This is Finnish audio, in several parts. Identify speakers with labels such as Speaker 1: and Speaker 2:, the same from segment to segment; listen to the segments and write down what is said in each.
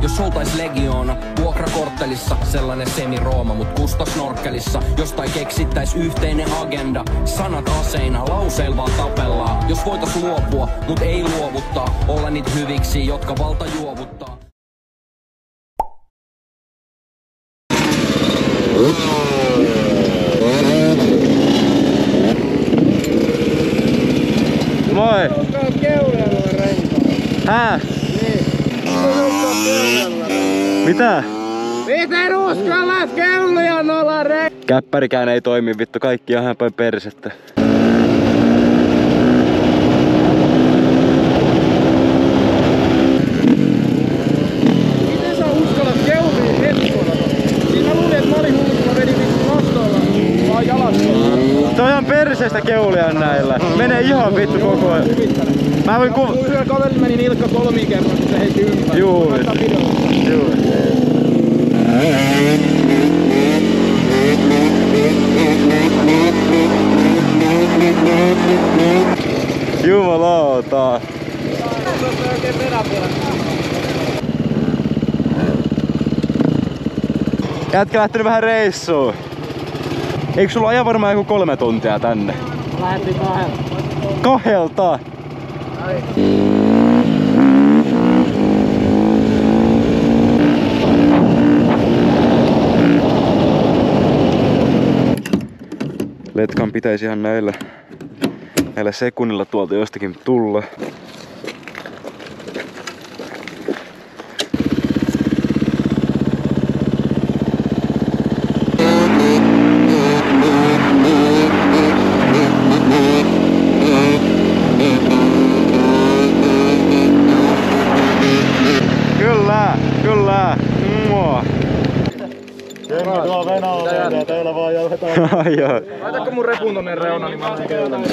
Speaker 1: jos oltais legioona. Vuokrakorttelissa sellainen semi-Rooma, mut kusta snorkkelissa. Jostain keksittäis yhteinen agenda. Sanat aseina, lauseilla vaan tapellaan. Jos voitais luopua, mut ei luovuttaa. Olla niitä hyviksi, jotka valta juovuttaa.
Speaker 2: Moi! Hää? Mitä?
Speaker 3: Miten uskallat kelloja nolla renkaan?
Speaker 2: Käppärikään ei toimi vittu, kaikki on ihan päin persettä.
Speaker 3: Miten sä uskallat keulia hetkona? Siis mä luulin, että mä olin hullu, kun mä vedin vittu nostolla. Vaan jalasta.
Speaker 2: Toi on ihan perseestä keulia näillä. Menee ihan vittu koko ajan. Mä voin
Speaker 3: Yhdellä kaverilla meni nilkka 3 kertaa, kun se heitti ympäri.
Speaker 2: Juu. Jumalauta. Jätkä lähtenyt vähän reissuun. Eikö sulla aja varmaan joku 3 tuntia tänne?
Speaker 3: Lähettiin 2.
Speaker 2: 2? Letkan pitäisi ihan näillä sekunnilla tuolta jostakin tulla. Kyllä! Mua!
Speaker 4: Jengi tuo Venäjälle ja teillä vaan jauhetaan.
Speaker 2: Ai joo.
Speaker 3: Laitatko mun repun tonne reunaan, niin mä lähden keulille.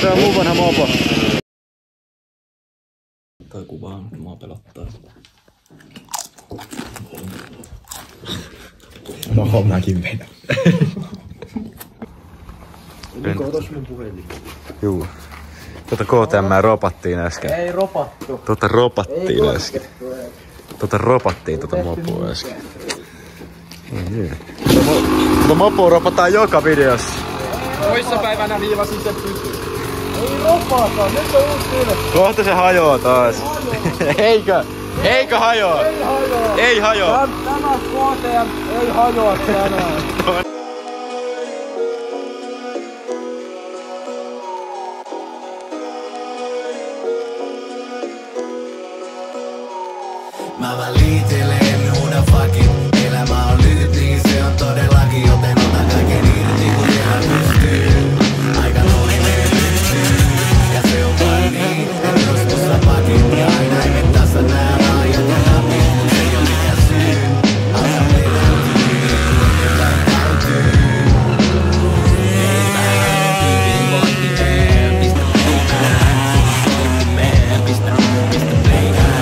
Speaker 2: Se on mun vanha mopo.
Speaker 1: Toi kuva mua pelottaa.
Speaker 4: No mäkin vedän.
Speaker 3: Otas mun puhelin.
Speaker 2: Juu. KTM ropattiin äsken.
Speaker 3: Ei ropattu.
Speaker 2: Ropattiin äsken. Ropattiin mopoa äsken. Mopoa ropataan joka videossa.
Speaker 3: Toissapäivänä viivasin se pystyyn. Ei ropata, nyt on uusi tyyli.
Speaker 2: Kohta se hajoaa taas. Eikö? Eikö hajoa?
Speaker 3: Ei hajoa.
Speaker 2: Ei hajoa.
Speaker 3: Tämä KTM ei hajoa tänään.
Speaker 5: Mä valitelen uuden fakin. Elämä on lyhyt, niin se on todellakin. Joten ota kaiken irti, kun vielä pystyy. Aika nousee pystyy. Ja se on vaan niin, että joskus sä pakin. Ja aina ei me tässä nää raajat ja napit. Mut ei oo mikään syy. Alta peläytyy, jotain täytyy. Ei pääty, hyvinvointimeen. Pistä pleikään, pistä pleikään. Pistä pleikään.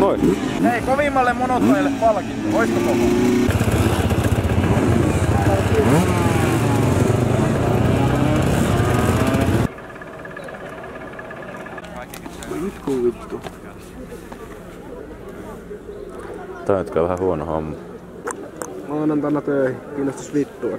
Speaker 2: Moi.
Speaker 3: Hei, kovimmalle monottajalle palkinto. Oisko kova? Vittu.
Speaker 2: Tää on vähän huono homma.
Speaker 3: Maanantaina töihin. Kiinnostus vittua.